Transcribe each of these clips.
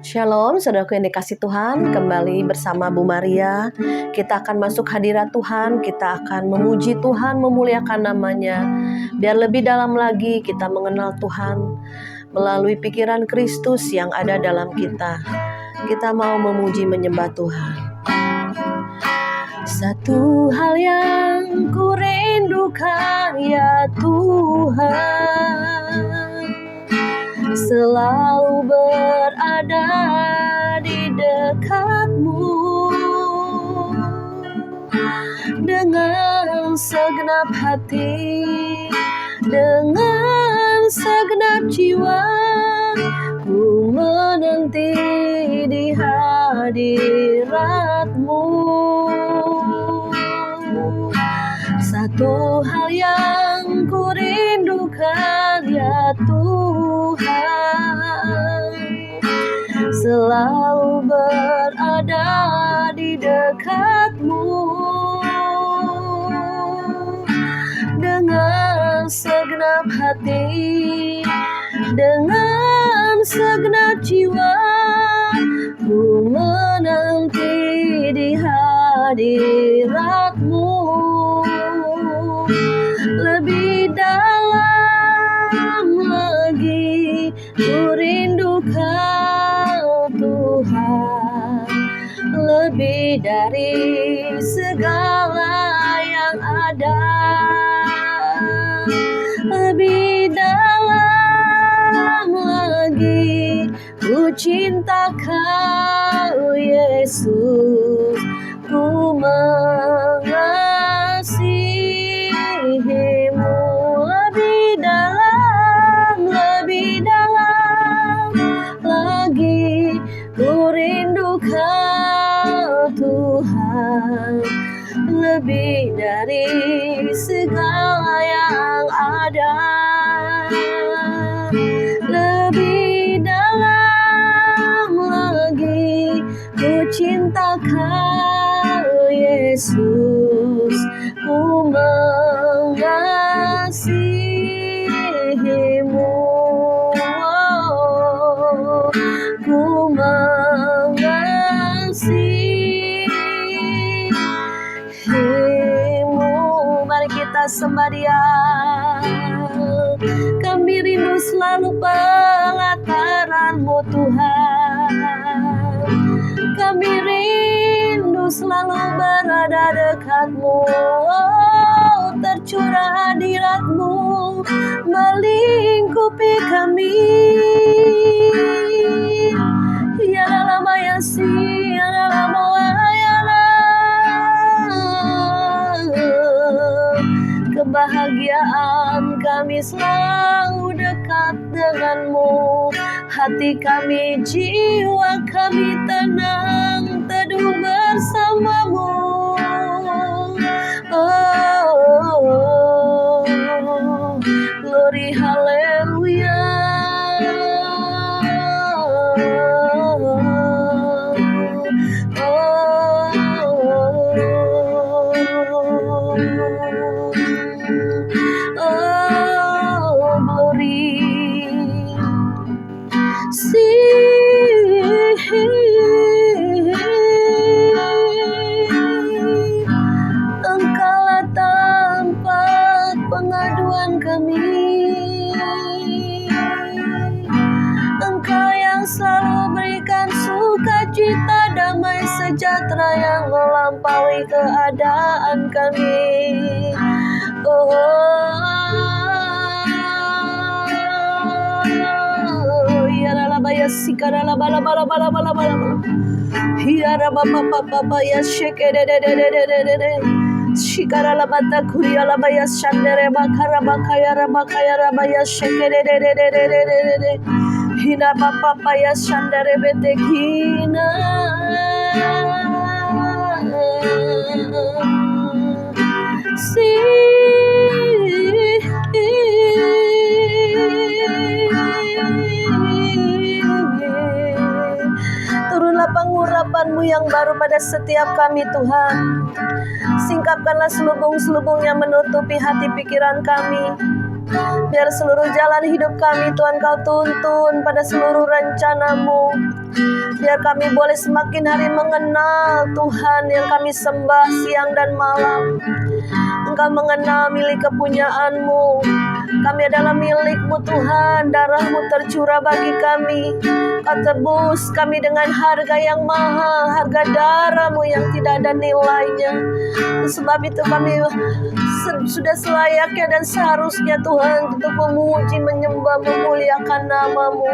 Shalom, saudaraku yang dikasih Tuhan, kembali bersama Bu Maria. Kita akan masuk hadirat Tuhan, kita akan memuji Tuhan, memuliakan namanya. Biar lebih dalam lagi kita mengenal Tuhan melalui pikiran Kristus yang ada dalam kita. Kita mau memuji menyembah Tuhan. Satu hal yang ku rindukan ya Tuhan, selalu berada di dekatmu dengan segenap hati, dengan segenap jiwa. Ku menanti di hadirat-Mu. Satu hal yang ku rindukan ya Tuhan, selalu berada di dekat-Mu dengan segenap hati, dengan segenap jiwa. Ku menanti di hadirat-Mu. Lebih dalam lagi ku rindukan Tuhan, lebih dari segala yang ada. Lebih dalam lagi ku cinta Kau Yesus, ku mengasihi-Mu. Lebih dalam lagi ku rindukan Tuhan, lebih dari segala yang ada. Lebih dalam lagi ku cinta Kau Yesus, ku mengasihi-Mu. Ku mengasihi-Mu. Mari kita sembah Dia. Kami rindu selalu pelataran-Mu Tuhan. Kami rindu selalu berada dekat-Mu. Tercurah hadirat-Mu melingkupi kami. Ya dalam ayasi, ya dalam wayana, kebahagiaan kami selalu dekat dengan-Mu. Hati kami, jiwa kami tenang teduh bersama-Mu. Oh, glory haleluya. Engkaulah tempat pengaduan kami. Engkau yang selalu berikan sukacita, damai sejahtera yang melampaui keadaan kami. Ya sikara la bala bala bala bala bala bala. Ya raba papa papa ya shake de de de de de de de. Shikara la bata kuria la baya shandere bakara bakaya rabakaya rabaya shake de de de de de de de de. Hina papa papa ya shandere betekina. Turunlah pengurapan-Mu yang baru pada setiap kami Tuhan. Gelapkanlah selubung-selubung yang menutupi hati pikiran kami. Biar seluruh jalan hidup kami Tuhan Kau tuntun pada seluruh rencana-Mu. Biar kami boleh semakin hari mengenal Tuhan yang kami sembah siang dan malam. Engkau mengenal milik kepunyaan-Mu. Kami adalah milik-Mu Tuhan. Darah-Mu tercurah bagi kami. Kau tebus kami dengan harga yang mahal. Harga darah-Mu yang tidak ada nilainya. Sebab itu kami sudah selayaknya dan seharusnya Tuhan untuk memuji, menyembah, memuliakan nama-Mu.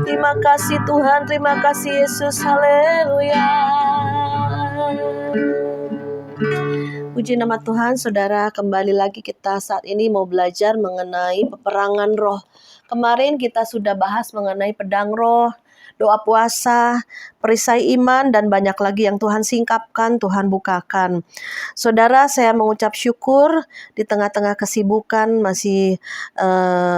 Terima kasih Tuhan, terima kasih Yesus, haleluya. Puji nama Tuhan, saudara. Kembali lagi kita saat ini mau belajar mengenai peperangan roh. Kemarin kita sudah bahas mengenai pedang roh, doa puasa, perisai iman, dan banyak lagi yang Tuhan singkapkan, Tuhan bukakan. Saudara, saya mengucap syukur di tengah-tengah kesibukan masih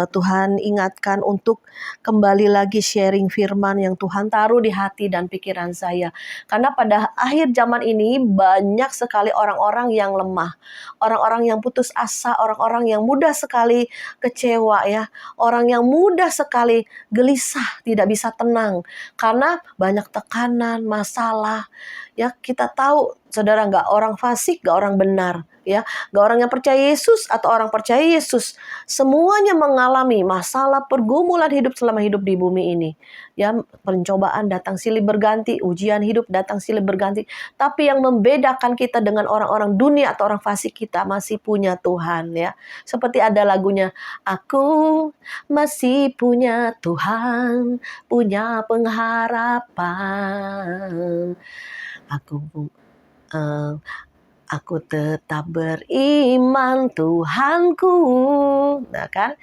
Tuhan ingatkan untuk kembali lagi sharing firman yang Tuhan taruh di hati dan pikiran saya. Karena pada akhir zaman ini banyak sekali orang-orang yang lemah, orang-orang yang putus asa, orang-orang yang mudah sekali kecewa ya, orang yang mudah sekali gelisah, tidak bisa tenang karena banyak tekanan, masalah. Ya, kita tahu saudara, nggak orang fasik, nggak orang benar, ya, nggak orang yang percaya Yesus atau orang percaya Yesus, semuanya mengalami masalah pergumulan hidup selama hidup di bumi ini. Ya, pencobaan datang silih berganti, ujian hidup datang silih berganti. Tapi yang membedakan kita dengan orang-orang dunia atau orang fasik, kita masih punya Tuhan ya. Seperti ada lagunya, aku masih punya Tuhan, punya pengharapan. Aku tetap beriman Tuhanku. Nah kan,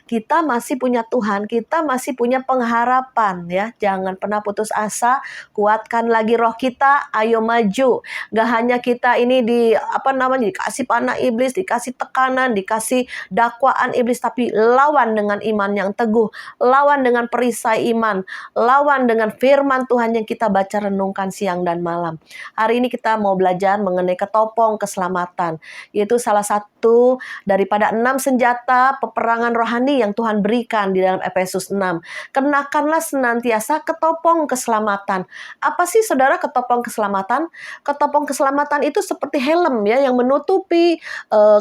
kita masih punya Tuhan, kita masih punya pengharapan ya. Jangan pernah putus asa, kuatkan lagi roh kita, ayo maju. Gak hanya kita ini dikasih panah iblis, dikasih tekanan, dikasih dakwaan iblis, tapi lawan dengan iman yang teguh, lawan dengan perisai iman, lawan dengan firman Tuhan yang kita baca renungkan siang dan malam. Hari ini kita mau belajar mengenai ketopong keselamatan, yaitu salah satu daripada 6 senjata peperangan rohani yang Tuhan berikan di dalam Efesus 6. Kenakanlah senantiasa ketopong keselamatan. Apa sih saudara ketopong keselamatan? Ketopong keselamatan itu seperti helm ya, yang menutupi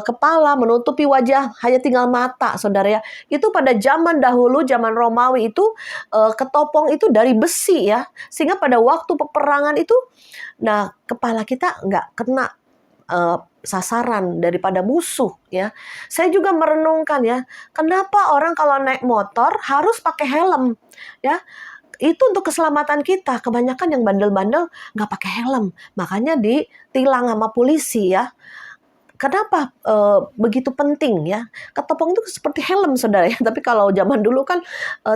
kepala, menutupi wajah, hanya tinggal mata saudara ya. Itu pada zaman dahulu, zaman Romawi itu ketopong itu dari besi ya. Sehingga pada waktu peperangan itu, nah kepala kita nggak kena sasaran daripada musuh ya. Saya juga merenungkan ya, kenapa orang kalau naik motor harus pakai helm ya. Itu untuk keselamatan kita. Kebanyakan yang bandel-bandel nggak pakai helm, makanya ditilang sama polisi ya. Kenapa begitu penting ya? Ketopong itu seperti helm saudara ya. Tapi kalau zaman dulu kan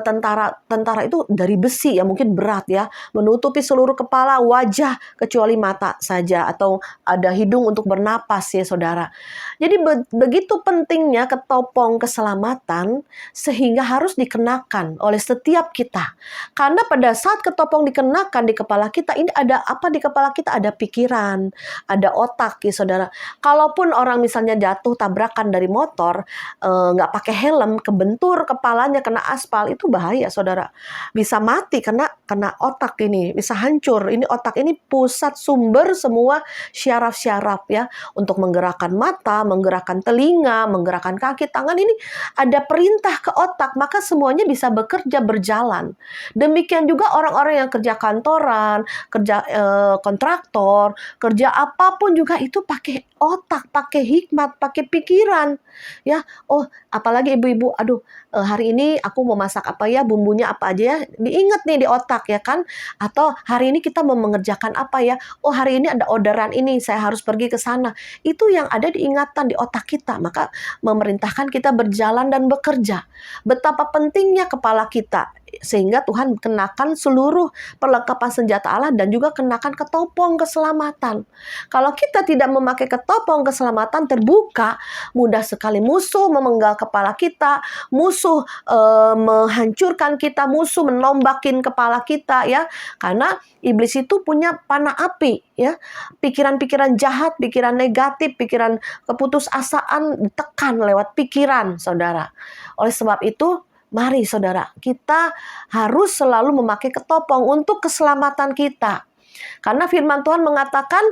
tentara itu dari besi ya, mungkin berat ya, menutupi seluruh kepala, wajah kecuali mata saja, atau ada hidung untuk bernapas ya saudara. Jadi begitu pentingnya ketopong keselamatan sehingga harus dikenakan oleh setiap kita. Karena pada saat ketopong dikenakan di kepala kita, ini ada apa di kepala kita? Ada pikiran, ada otak ya saudara. Kalaupun orang misalnya jatuh tabrakan dari motor, nggak pakai helm, kebentur kepalanya kena aspal, itu bahaya saudara. Bisa mati kena otak ini, bisa hancur. Ini otak ini pusat sumber semua syaraf-syaraf ya, untuk menggerakkan mata, menggerakkan telinga, menggerakkan kaki, tangan. Ini ada perintah ke otak, maka semuanya bisa bekerja berjalan. Demikian juga orang-orang yang kerja kantoran, kerja kontraktor, kerja apapun juga itu pakai otak, pakai hikmat, pakai pikiran ya. Oh, apalagi ibu-ibu, aduh hari ini aku mau masak apa ya, bumbunya apa aja ya, diingat nih di otak ya kan. Atau hari ini kita mau mengerjakan apa ya, oh hari ini ada orderan ini, saya harus pergi ke sana. Itu yang ada diingatan di otak kita, maka memerintahkan kita berjalan dan bekerja. Betapa pentingnya kepala kita Sehingga Tuhan kenakan seluruh perlengkapan senjata Allah dan juga kenakan ketopong keselamatan. Kalau kita tidak memakai ketopong keselamatan terbuka, mudah sekali musuh memenggal kepala kita, musuh menghancurkan kita, musuh menombakin kepala kita, ya. Karena iblis itu punya panah api, ya. Pikiran-pikiran jahat, pikiran negatif, pikiran keputusasaan ditekan lewat pikiran, saudara. Oleh sebab itu, mari saudara, kita harus selalu memakai ketopong untuk keselamatan kita. Karena firman Tuhan mengatakan,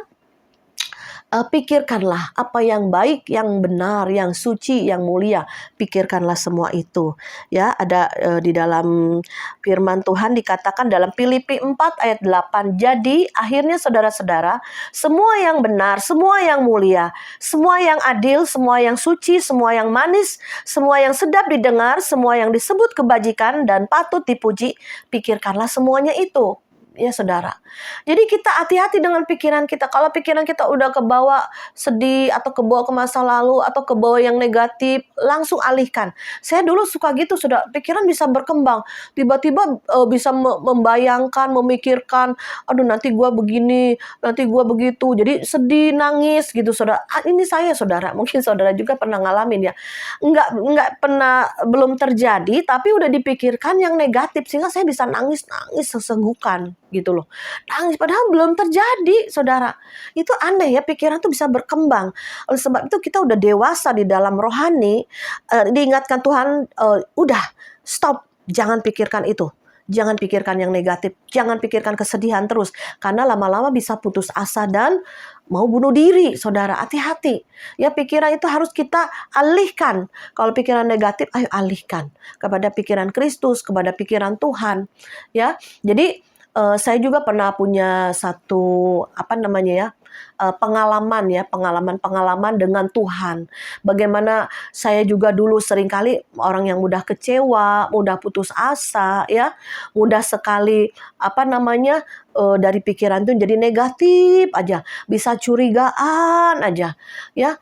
pikirkanlah apa yang baik, yang benar, yang suci, yang mulia. Pikirkanlah semua itu. Ya, ada di dalam firman Tuhan dikatakan dalam Filipi 4 ayat 8. Jadi akhirnya saudara-saudara, semua yang benar, semua yang mulia, semua yang adil, semua yang suci, semua yang manis, semua yang sedap didengar, semua yang disebut kebajikan dan patut dipuji, pikirkanlah semuanya itu. Ya saudara. Jadi kita hati-hati dengan pikiran kita. Kalau pikiran kita udah kebawa sedih atau kebawa ke masa lalu atau kebawa yang negatif, langsung alihkan. Saya dulu suka gitu, saudara. Pikiran bisa berkembang. Tiba-tiba bisa membayangkan, memikirkan, aduh nanti gua begini, nanti gua begitu. Jadi sedih, nangis gitu, saudara. Ini saya, saudara. Mungkin saudara juga pernah ngalamin ya. Enggak pernah, belum terjadi, tapi udah dipikirkan yang negatif sehingga saya bisa nangis-nangis sesegukan. Gitu loh. Nangis padahal belum terjadi, saudara. Itu aneh ya, pikiran tuh bisa berkembang. Oleh sebab itu kita udah dewasa di dalam rohani, diingatkan Tuhan, udah stop, jangan pikirkan itu. Jangan pikirkan yang negatif, jangan pikirkan kesedihan terus. Karena lama-lama bisa putus asa dan mau bunuh diri, saudara. Hati-hati. Ya, pikiran itu harus kita alihkan. Kalau pikiran negatif, ayo alihkan kepada pikiran Kristus, kepada pikiran Tuhan. Ya, jadi saya juga pernah punya satu pengalaman dengan Tuhan. Bagaimana saya juga dulu seringkali orang yang mudah kecewa, mudah putus asa, ya, mudah sekali dari pikiran itu jadi negatif aja, bisa curigaan aja, ya.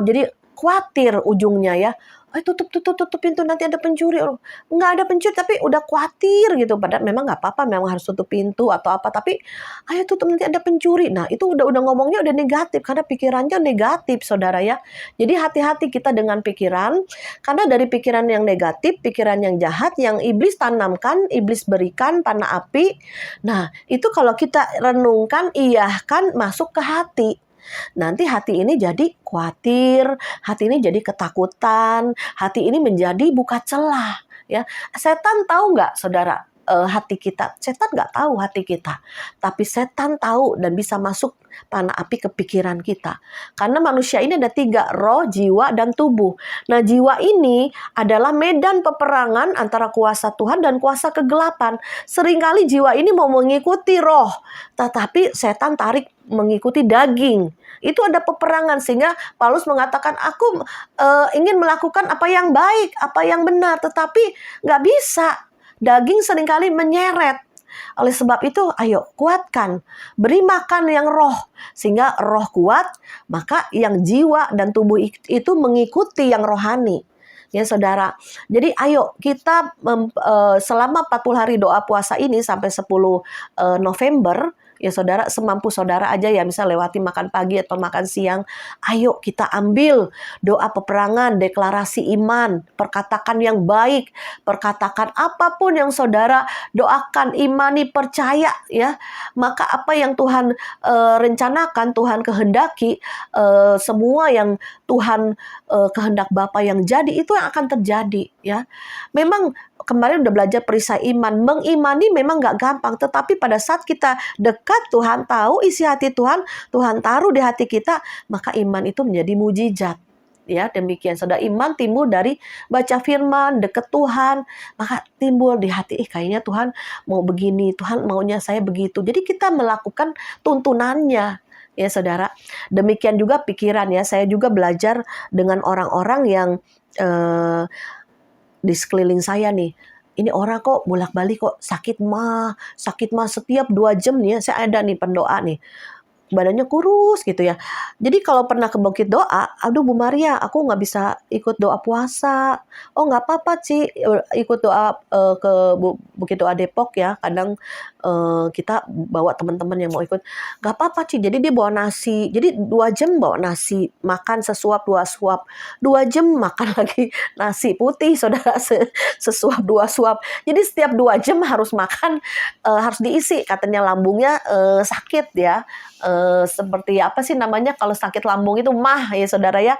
Jadi khawatir ujungnya, ya. Tutup pintu, nanti ada pencuri. Nggak ada pencuri, tapi udah khawatir gitu. Padahal memang nggak apa-apa, memang harus tutup pintu atau apa. Tapi ayo tutup, nanti ada pencuri. Nah, itu udah ngomongnya udah negatif. Karena pikirannya negatif, saudara ya. Jadi hati-hati kita dengan pikiran. Karena dari pikiran yang negatif, pikiran yang jahat, yang iblis tanamkan, iblis berikan panah api. Nah, itu kalau kita renungkan, iyahkan, masuk ke hati. Nanti hati ini jadi khawatir, hati ini jadi ketakutan, hati ini menjadi buka celah. Ya, setan tahu nggak, saudara? Hati kita, setan nggak tahu hati kita, tapi setan tahu dan bisa masuk panah api ke pikiran kita. Karena manusia ini ada 3, roh, jiwa, dan tubuh. Nah, jiwa ini adalah medan peperangan antara kuasa Tuhan dan kuasa kegelapan. Seringkali jiwa ini mau mengikuti roh, tetapi setan tarik mengikuti daging. Itu ada peperangan, sehingga Paulus mengatakan, aku ingin melakukan apa yang baik, apa yang benar, tetapi nggak bisa. Daging seringkali menyeret. Oleh sebab itu, ayo kuatkan, beri makan yang roh, sehingga roh kuat, maka yang jiwa dan tubuh itu mengikuti yang rohani. Ya saudara, jadi ayo kita selama 40 hari doa puasa ini sampai 10 November, ya saudara, semampu saudara aja ya, misal lewati makan pagi atau makan siang. Ayo kita ambil doa peperangan, deklarasi iman, perkatakan yang baik, perkatakan apapun yang saudara doakan, imani, percaya ya. Maka apa yang Tuhan rencanakan, Tuhan kehendaki, semua yang Tuhan kehendak Bapa yang jadi, itu yang akan terjadi ya. Memang kemarin udah belajar perisai iman. Mengimani memang gak gampang. Tetapi pada saat kita dekat Tuhan, tahu isi hati Tuhan, Tuhan taruh di hati kita, maka iman itu menjadi mujizat. Ya, demikian. Saudara, iman timbul dari baca firman, dekat Tuhan. Maka timbul di hati, kayaknya Tuhan mau begini, Tuhan maunya saya begitu. Jadi kita melakukan tuntunannya. Ya saudara, demikian juga pikiran ya. Saya juga belajar dengan orang-orang yang di sekeliling saya nih. Ini orang kok bolak-balik kok sakit mah setiap 2 jam nih ya. Saya ada nih pendoa nih. badannya kurus gitu ya. Jadi kalau pernah ke Bukit Doa, aduh Bu Maria, aku nggak bisa ikut doa puasa. Oh nggak apa-apa Ci, ikut doa ke Bukit Doa Depok ya. Kadang kita bawa teman-teman yang mau ikut. Nggak apa-apa Ci, jadi dia bawa nasi. Jadi 2 jam bawa nasi, makan sesuap 2 suap. 2 jam makan lagi nasi putih, saudara, sesuap 2 suap. Jadi setiap 2 jam harus makan, harus diisi. Katanya lambungnya sakit ya. Seperti apa sih namanya kalau sakit lambung itu mah ya saudara ya.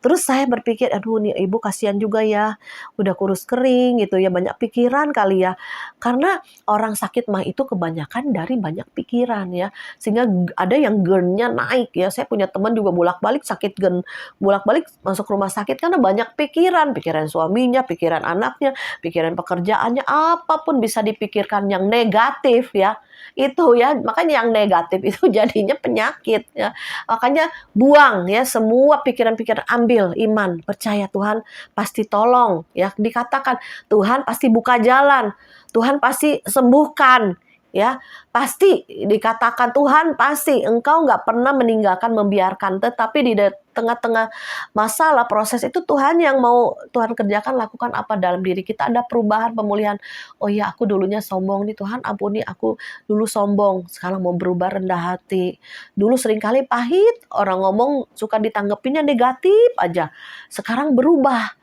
Terus saya berpikir, aduh nih ibu kasihan juga ya, udah kurus kering gitu ya, banyak pikiran kali ya. Karena orang sakit mah itu kebanyakan dari banyak pikiran ya, sehingga ada yang GERD-nya naik ya. Saya punya teman juga bolak-balik sakit GERD, bolak-balik masuk rumah sakit karena banyak pikiran, pikiran suaminya, pikiran anaknya, pikiran pekerjaannya, apapun bisa dipikirkan yang negatif ya. Itu ya, makanya yang negatif itu jadinya penyakit ya. Makanya buang ya semua pikiran-pikiran, ambil iman, percaya Tuhan pasti tolong ya. Dikatakan Tuhan pasti buka jalan, Tuhan pasti sembuhkan ya. Pasti dikatakan Tuhan pasti engkau nggak pernah meninggalkan, membiarkan. Tetapi di tengah-tengah masalah proses itu Tuhan yang mau Tuhan kerjakan, lakukan apa dalam diri kita, ada perubahan, pemulihan. Oh ya, aku dulunya sombong nih, Tuhan ampuni aku dulu sombong, sekarang mau berubah, rendah hati. Dulu seringkali pahit, orang ngomong suka ditanggepinnya negatif aja. Sekarang berubah.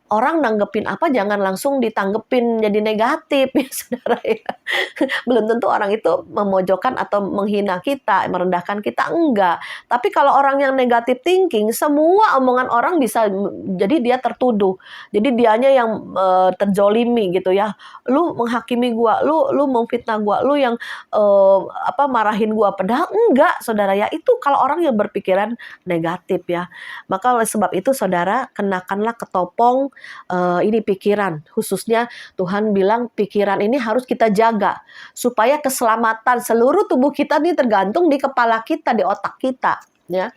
Orang nanggepin apa jangan langsung ditanggepin jadi negatif ya saudara ya. Belum tentu orang itu memojokkan atau menghina kita, merendahkan kita, enggak. Tapi kalau orang yang negatif thinking, semua omongan orang bisa jadi dia tertuduh. Jadi dianya yang terjolimi gitu ya. Lu menghakimi gua, lu memfitnah gua, lu yang marahin gua. Padahal enggak, saudara ya. Itu kalau orang yang berpikiran negatif ya. Maka oleh sebab itu saudara, kenakanlah ketopong ini pikiran. Khususnya Tuhan bilang pikiran ini harus kita jaga supaya keselamatan seluruh tubuh kita ini tergantung di kepala kita, di otak kita ya.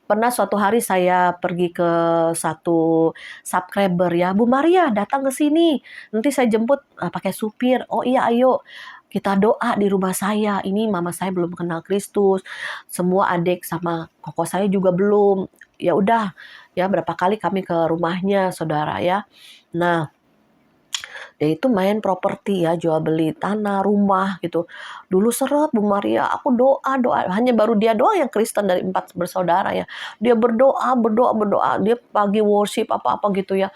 Pernah suatu hari saya pergi ke satu subscriber ya, Bu Maria datang ke sini, nanti saya jemput pakai supir. Oh iya ayo kita doa di rumah saya. Ini mama saya belum kenal Kristus, semua adik sama koko saya juga belum. Ya udah ya, berapa kali kami ke rumahnya saudara ya. Nah, dia itu main properti ya, jual beli tanah, rumah gitu. Dulu seret Bu Maria, aku doa, hanya baru dia doang yang Kristen dari 4 bersaudara ya. Dia berdoa, dia pagi worship apa-apa gitu ya.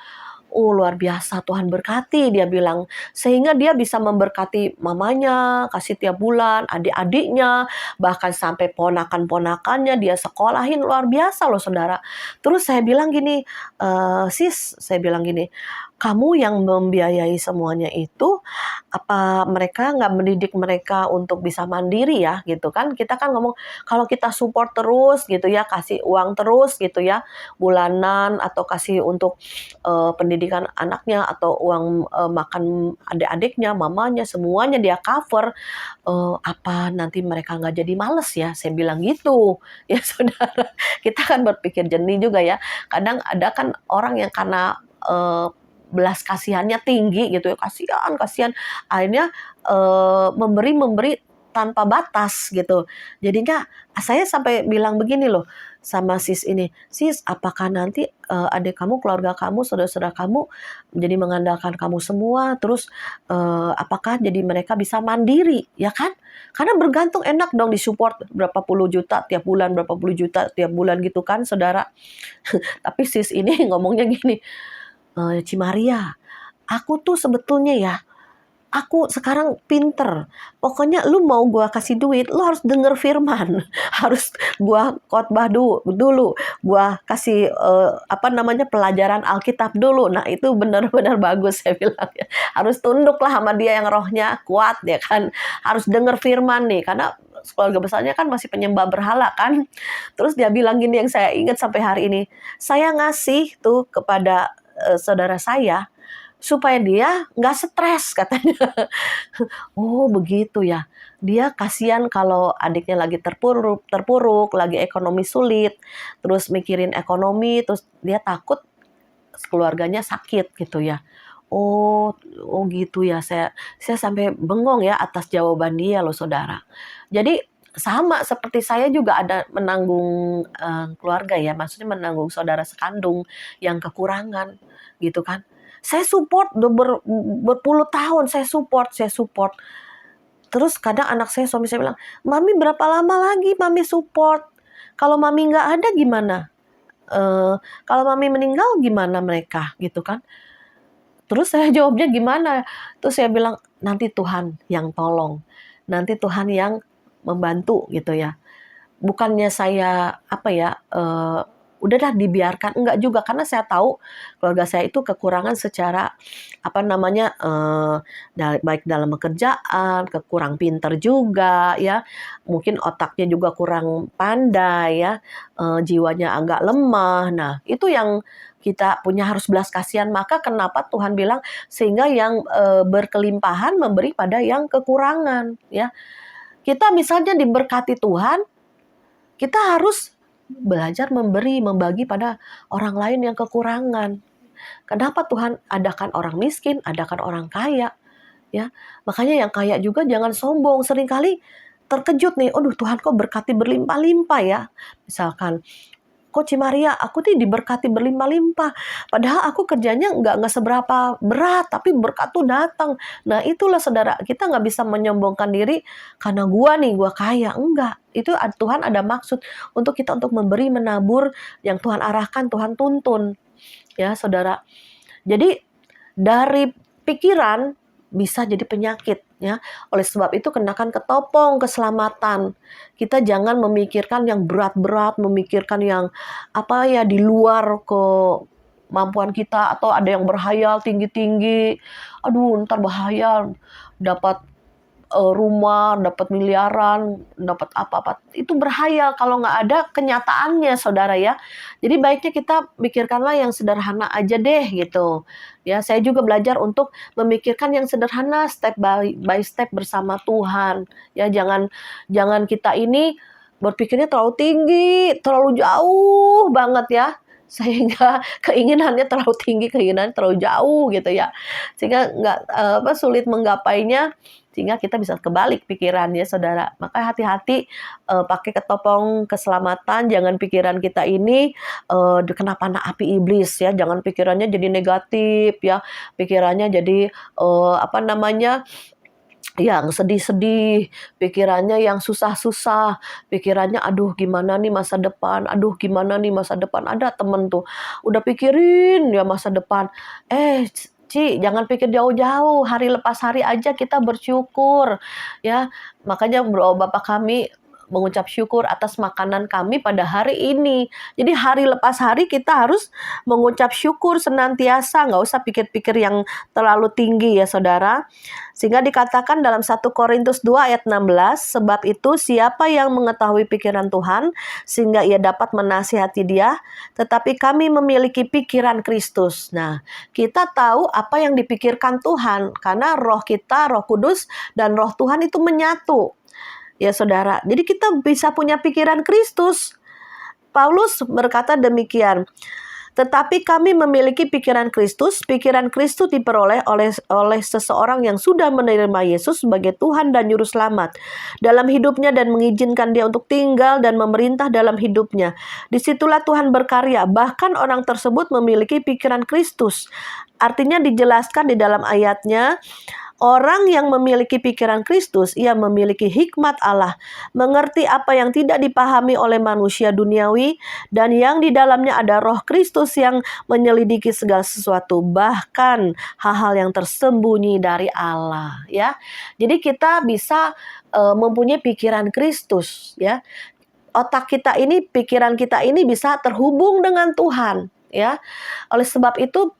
Oh luar biasa, Tuhan berkati, dia bilang. Sehingga dia bisa memberkati mamanya, kasih tiap bulan, adik-adiknya, bahkan sampai ponakan-ponakannya dia sekolahin, luar biasa loh saudara. Terus saya bilang gini, sis, saya bilang gini, kamu yang membiayai semuanya itu, apa mereka nggak mendidik mereka untuk bisa mandiri ya gitu kan. Kita kan ngomong, kalau kita support terus gitu ya, kasih uang terus gitu ya, bulanan atau kasih untuk pendidikan anaknya atau uang makan adik-adiknya, mamanya, semuanya dia cover, apa nanti mereka nggak jadi males ya? Saya bilang gitu. Ya saudara, kita kan berpikir jernih juga ya. Kadang ada kan orang yang karena belas kasihannya tinggi gitu ya, kasihan, akhirnya memberi tanpa batas gitu. Jadinya saya sampai bilang begini loh sama sis ini, sis apakah nanti adik kamu, keluarga kamu, saudara-saudara kamu jadi mengandalkan kamu semua, terus apakah jadi mereka bisa mandiri ya kan? Karena bergantung, enak dong disupport berapa puluh juta tiap bulan, berapa puluh juta tiap bulan gitu kan saudara. Tapi sis ini ngomongnya gini, Cimaria, aku tuh sebetulnya ya, aku sekarang pinter. Pokoknya lu mau gua kasih duit, lu harus denger firman. Harus gua khotbah dulu. Gua kasih pelajaran Alkitab dulu. Nah, itu benar-benar bagus saya bilang ya. Harus tunduklah sama dia yang rohnya kuat ya kan. Harus denger firman nih, karena keluarga besarnya kan masih penyembah berhala kan. Terus dia bilang gini yang saya ingat sampai hari ini. Saya ngasih tuh kepada saudara saya supaya dia nggak stres katanya. Oh begitu ya. Dia kasihan kalau adiknya lagi terpuruk, lagi ekonomi sulit, terus mikirin ekonomi, terus dia takut keluarganya sakit gitu ya. Oh gitu ya. Saya sampai bengong ya atas jawaban dia loh saudara. Jadi sama seperti saya juga ada menanggung keluarga ya, maksudnya menanggung saudara sekandung yang kekurangan gitu kan. Saya support udah berpuluh tahun, saya support. Terus kadang anak saya, suami saya bilang, "Mami berapa lama lagi Mami support? Kalau Mami nggak ada gimana? Kalau Mami meninggal gimana mereka?" Gitu kan. Terus saya jawabnya gimana? Terus saya bilang, nanti Tuhan yang tolong. Nanti Tuhan yang membantu gitu ya. Bukannya saya udahlah dibiarkan, enggak juga, karena saya tahu keluarga saya itu kekurangan secara baik dalam pekerjaan, kurang pinter juga ya, mungkin otaknya juga kurang pandai ya, jiwanya agak lemah. Nah itu yang kita punya harus belas kasihan. Maka kenapa Tuhan bilang sehingga yang berkelimpahan memberi pada yang kekurangan ya. Kita misalnya diberkati Tuhan, kita harus belajar membagi pada orang lain yang kekurangan. Kenapa Tuhan adakan orang miskin, adakan orang kaya? Ya, makanya yang kaya juga jangan sombong. Seringkali terkejut nih, aduh Tuhan kok berkati berlimpah-limpah ya. Misalkan, kok Cimaria, aku tuh diberkati berlimpah-limpah. Padahal aku kerjanya nggak seberapa berat, tapi berkat tuh datang. Nah itulah saudara, kita nggak bisa menyombongkan diri karena gua kaya. Enggak, itu Tuhan ada maksud untuk kita untuk memberi, menabur yang Tuhan arahkan, Tuhan tuntun. Ya saudara, jadi dari pikiran bisa jadi penyakit ya. Oleh sebab itu kenakan ketopong keselamatan. Kita jangan memikirkan yang berat-berat, memikirkan yang di luar kemampuan kita, atau ada yang berhayal tinggi-tinggi. Aduh, ntar bahaya dapat rumah, dapat miliaran, dapat apa-apa. Itu berhayal kalau nggak ada kenyataannya, saudara ya. Jadi baiknya kita pikirkanlah yang sederhana aja deh gitu. Ya, saya juga belajar untuk memikirkan yang sederhana, step by step bersama Tuhan. Ya, jangan kita ini berpikirnya terlalu tinggi, terlalu jauh banget ya. Sehingga keinginannya terlalu tinggi, keinginannya terlalu jauh gitu ya. Sehingga sulit menggapainya, sehingga kita bisa kebalik pikirannya saudara. Maka hati-hati pakai ketopong keselamatan, jangan pikiran kita ini kena panah api iblis ya, jangan pikirannya jadi negatif ya, pikirannya jadi yang sedih-sedih, pikirannya yang susah-susah, pikirannya aduh gimana nih masa depan, ada temen tuh udah pikirin ya masa depan, Ci, jangan pikir jauh-jauh, hari lepas hari aja kita bersyukur ya. Makanya Bapak kami mengucap syukur atas makanan kami pada hari ini. Jadi hari lepas hari kita harus mengucap syukur senantiasa, nggak usah pikir-pikir yang terlalu tinggi ya saudara. Sehingga dikatakan dalam 1 Korintus 2 ayat 16, sebab itu siapa yang mengetahui pikiran Tuhan sehingga ia dapat menasihati dia, tetapi kami memiliki pikiran Kristus. Nah, kita tahu apa yang dipikirkan Tuhan karena roh kita, Roh Kudus dan roh Tuhan itu menyatu. Ya saudara, jadi kita bisa punya pikiran Kristus. Paulus berkata demikian, tetapi kami memiliki pikiran Kristus diperoleh oleh seseorang yang sudah menerima Yesus sebagai Tuhan dan Juru Selamat dalam hidupnya dan mengizinkan dia untuk tinggal dan memerintah dalam hidupnya. Disitulah Tuhan berkarya, bahkan orang tersebut memiliki pikiran Kristus. Artinya dijelaskan di dalam ayatnya, orang yang memiliki pikiran Kristus, ia memiliki hikmat Allah, mengerti apa yang tidak dipahami oleh manusia duniawi, dan yang di dalamnya ada roh Kristus yang menyelidiki segala sesuatu, bahkan hal-hal yang tersembunyi dari Allah. Ya, jadi kita bisa mempunyai pikiran Kristus. Ya, otak kita ini, pikiran kita ini bisa terhubung dengan Tuhan. Ya, oleh sebab itu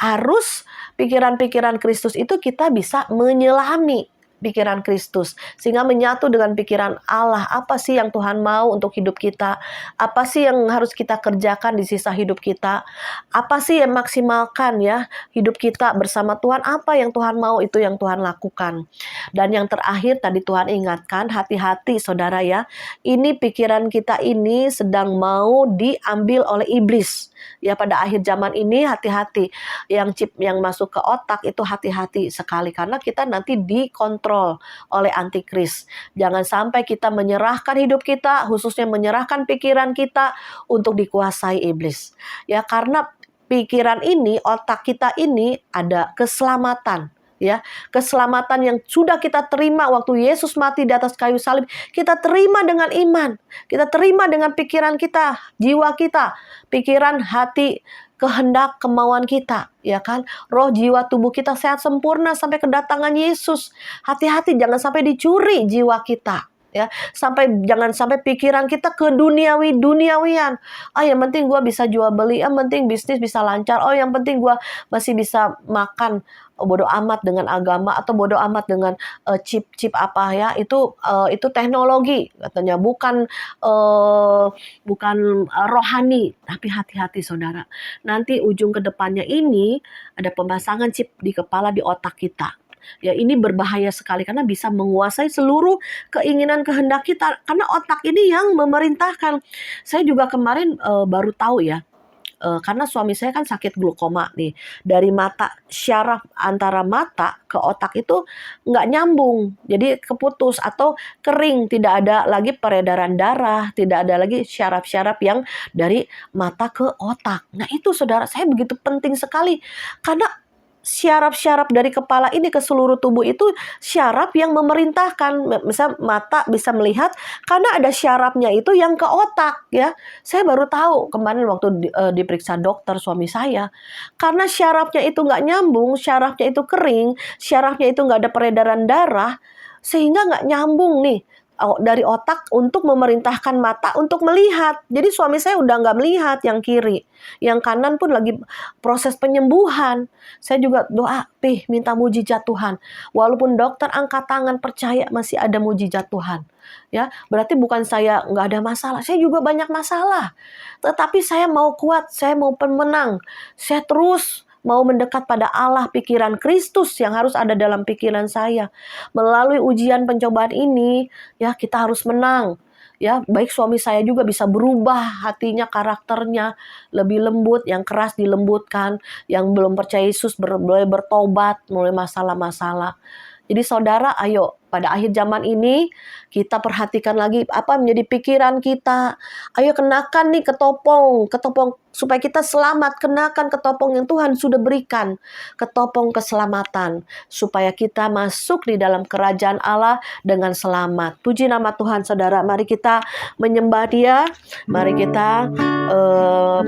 harus pikiran-pikiran Kristus itu kita bisa menyelami pikiran Kristus sehingga menyatu dengan pikiran Allah. Apa sih yang Tuhan mau untuk hidup kita? Apa sih yang harus kita kerjakan di sisa hidup kita? Apa sih yang maksimalkan ya hidup kita bersama Tuhan? Apa yang Tuhan mau itu yang Tuhan lakukan. Dan yang terakhir tadi Tuhan ingatkan, hati-hati saudara ya. Ini pikiran kita ini sedang mau diambil oleh iblis. Ya, pada akhir zaman ini hati-hati. Yang chip yang masuk ke otak itu hati-hati sekali karena kita nanti dikontrol dikontrol oleh antikris. Jangan sampai kita menyerahkan hidup kita, khususnya menyerahkan pikiran kita untuk dikuasai iblis. Ya, karena pikiran ini, otak kita ini ada keselamatan. Ya, keselamatan yang sudah kita terima waktu Yesus mati di atas kayu salib, kita terima dengan iman, kita terima dengan pikiran kita, jiwa kita, pikiran, hati, kehendak, kemauan kita, ya kan? Roh, jiwa, tubuh kita sehat sempurna sampai kedatangan Yesus. Hati-hati jangan sampai dicuri jiwa kita. Ya, jangan sampai pikiran kita ke duniawian. Yang penting gue bisa jual beli, yang penting bisnis bisa lancar. Yang penting gue masih bisa makan. Bodoh amat dengan agama atau bodoh amat dengan chip apa ya, itu teknologi katanya, bukan rohani. Tapi hati-hati saudara, nanti ujung kedepannya ini ada pemasangan chip di kepala, di otak kita. Ya, ini berbahaya sekali karena bisa menguasai seluruh keinginan kehendak kita, karena otak ini yang memerintahkan. Saya juga kemarin baru tahu ya, karena suami saya kan sakit glaukoma nih, dari mata, syaraf antara mata ke otak itu nggak nyambung, jadi keputus atau kering, tidak ada lagi peredaran darah, tidak ada lagi syaraf-syaraf yang dari mata ke otak. Nah itu saudara, saya begitu penting sekali, karena syaraf-syaraf dari kepala ini ke seluruh tubuh itu syaraf yang memerintahkan. Misal mata bisa melihat karena ada syarafnya itu yang ke otak ya. Saya baru tahu kemarin waktu diperiksa dokter suami saya. Karena syarafnya itu nggak nyambung, syarafnya itu kering, syarafnya itu nggak ada peredaran darah, sehingga nggak nyambung nih dari otak untuk memerintahkan mata untuk melihat. Jadi suami saya udah nggak melihat yang kiri, yang kanan pun lagi proses penyembuhan. Saya juga doa, minta mujizat Tuhan. Walaupun dokter angkat tangan, percaya masih ada mujizat Tuhan. Ya, berarti bukan saya nggak ada masalah, saya juga banyak masalah. Tetapi saya mau kuat, saya mau pemenang, saya terus mau mendekat pada Allah, pikiran Kristus yang harus ada dalam pikiran saya. Melalui ujian pencobaan ini, ya kita harus menang. Ya, baik suami saya juga bisa berubah hatinya, karakternya lebih lembut, yang keras dilembutkan, yang belum percaya Yesus boleh bertobat mulai masalah-masalah. Jadi saudara, ayo pada akhir zaman ini kita perhatikan lagi apa menjadi pikiran kita. Ayo kenakan nih ketopong supaya kita selamat. Kenakan ketopong yang Tuhan sudah berikan, ketopong keselamatan, supaya kita masuk di dalam kerajaan Allah dengan selamat. Puji nama Tuhan saudara. Mari kita menyembah Dia. Mari kita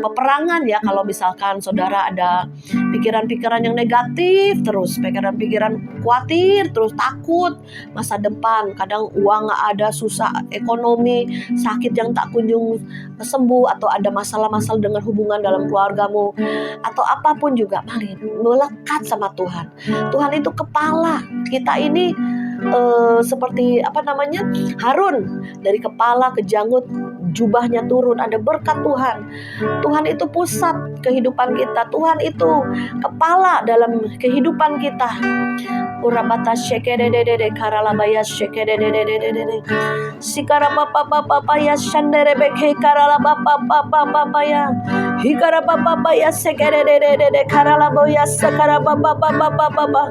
peperangan ya. Kalau misalkan saudara ada pikiran-pikiran yang negatif terus, pikiran-pikiran khawatir terus, takut masa depan, kadang uang nggak ada, susah ekonomi, sakit yang tak kunjung sembuh, atau ada masalah-masalah dengan hubungan dalam keluargamu, atau apapun juga, mari melekat sama Tuhan. Tuhan itu kepala kita ini, seperti Harun, dari kepala ke janggut jubahnya turun, ada berkat Tuhan. Tuhan itu pusat kehidupan kita, Tuhan itu kepala dalam kehidupan kita. Urabata shekededede karalabaya shekededede sikara papa ya shandere beke karalabapa ya hikara papa ya shekededede karalabaya sakara papa.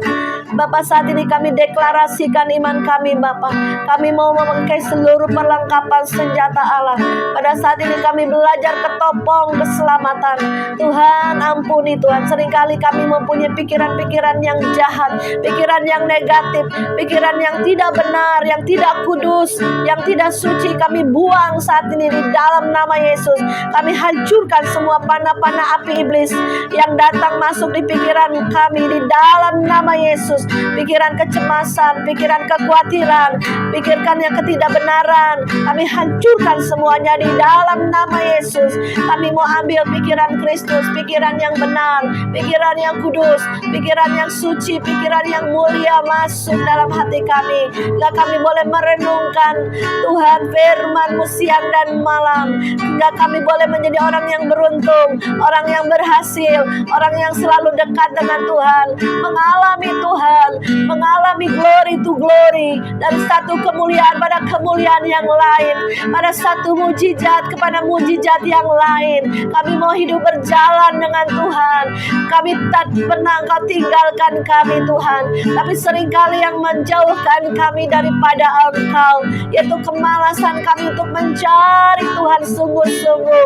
Bapak, saat ini kami deklarasikan iman kami, Bapak. Kami mau memakai seluruh perlengkapan senjata Allah. Pada saat ini kami belajar ketopong keselamatan. Tuhan, ampuni Tuhan. Seringkali kami mempunyai pikiran-pikiran yang jahat, pikiran yang negatif, pikiran yang tidak benar, yang tidak kudus, yang tidak suci. Kami buang saat ini di dalam nama Yesus. Kami hancurkan semua panah-panah api iblis yang datang masuk di pikiran kami di dalam nama Yesus. Pikiran kecemasan, pikiran kekhawatiran, pikirkan yang ketidakbenaran, kami hancurkan semuanya di dalam nama Yesus. Kami mau ambil pikiran Kristus, pikiran yang benar, pikiran yang kudus, pikiran yang suci, pikiran yang mulia masuk dalam hati kami. Hingga kami boleh merenungkan Tuhan firman-Mu siang dan malam. Hingga kami boleh menjadi orang yang beruntung, orang yang berhasil, orang yang selalu dekat dengan Tuhan, mengalami Tuhan, mengalami glory to glory, dari satu kemuliaan pada kemuliaan yang lain, pada satu mujizat kepada mujizat yang lain. Kami mau hidup berjalan dengan Tuhan. Kami tak pernah Engkau tinggalkan kami Tuhan. tapi seringkali yang menjauhkan kami daripada Engkau, yaitu kemalasan kami untuk mencari Tuhan sungguh-sungguh,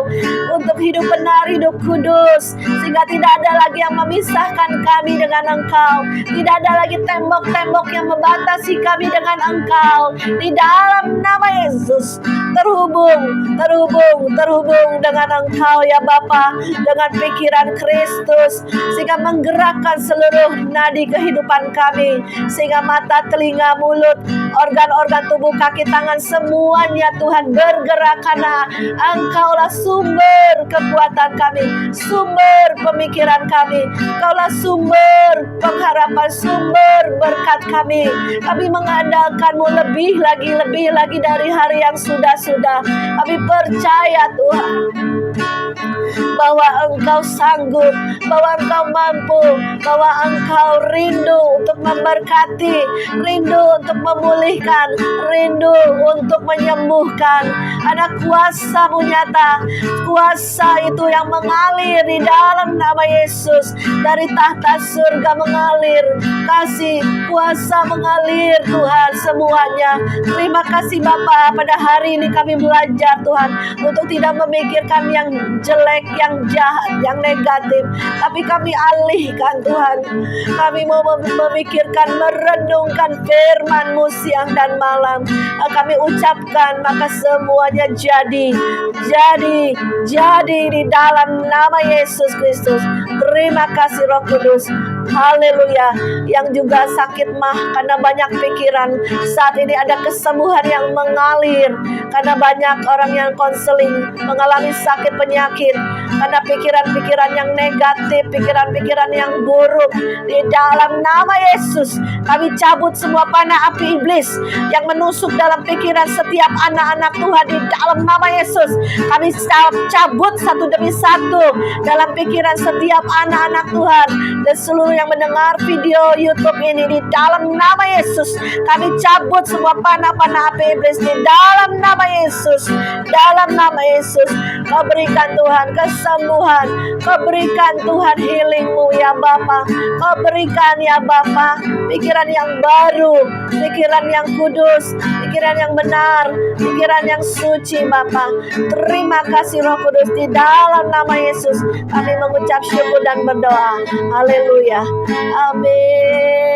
untuk hidup benar, hidup kudus, sehingga tidak ada lagi yang memisahkan kami dengan Engkau, tidak ada lagi tembok-tembok yang membatasi kami dengan Engkau. Di dalam nama Yesus, terhubung dengan Engkau ya Bapa, dengan pikiran Kristus, sehingga menggerakkan seluruh nadi kehidupan kami, sehingga mata, telinga, mulut, organ-organ tubuh, kaki, tangan, semuanya Tuhan bergerak, karena Engkaulah sumber kekuatan kami, sumber pemikiran kami, Engkaulah sumber pengharapan, sumber berkat kami. Kami mengandalkan-Mu lebih lagi dari hari yang sudah-sudah. Kami percaya Tuhan bahwa Engkau sanggup, bahwa Engkau mampu, bahwa Engkau rindu untuk memberkati, rindu untuk memulihkan, rindu untuk menyembuhkan. Ada kuasa-Mu nyata, kuasa itu yang mengalir di dalam nama Yesus, dari tahta surga mengalir, kasih kuasa mengalir Tuhan semuanya. Terima kasih Bapa, pada hari ini kami belajar Tuhan untuk tidak memikirkan yang jelek, yang jahat, yang negatif, tapi kami alihkan Tuhan. Kami mau memikirkan, merenungkan firman-Mu siang dan malam. Kami ucapkan, maka semuanya jadi di dalam nama Yesus Kristus. Terima kasih Roh Kudus. Haleluya. Yang juga sakit mah karena banyak pikiran, saat ini ada kesembuhan yang mengalir, karena banyak orang yang konseling mengalami sakit penyakit karena pikiran-pikiran yang negatif, pikiran-pikiran yang buruk. Di dalam nama Yesus, kami cabut semua panah api iblis yang menusuk dalam pikiran setiap anak-anak Tuhan. Di dalam nama Yesus, kami cabut satu demi satu dalam pikiran setiap anak-anak Tuhan dan seluruh yang mendengar video YouTube ini. Di dalam nama Yesus, kami cabut semua panah-panah api iblis di dalam nama Yesus. Dalam nama Yesus, Kau berikan Tuhan kesembuhan, Kau berikan Tuhan healing-Mu ya Bapa. Kau berikan ya Bapa pikiran yang baru, pikiran yang kudus, pikiran yang benar, pikiran yang suci Bapa. Terima kasih Roh Kudus. Di dalam nama Yesus kami mengucap syukur dan berdoa. Haleluya. Amin.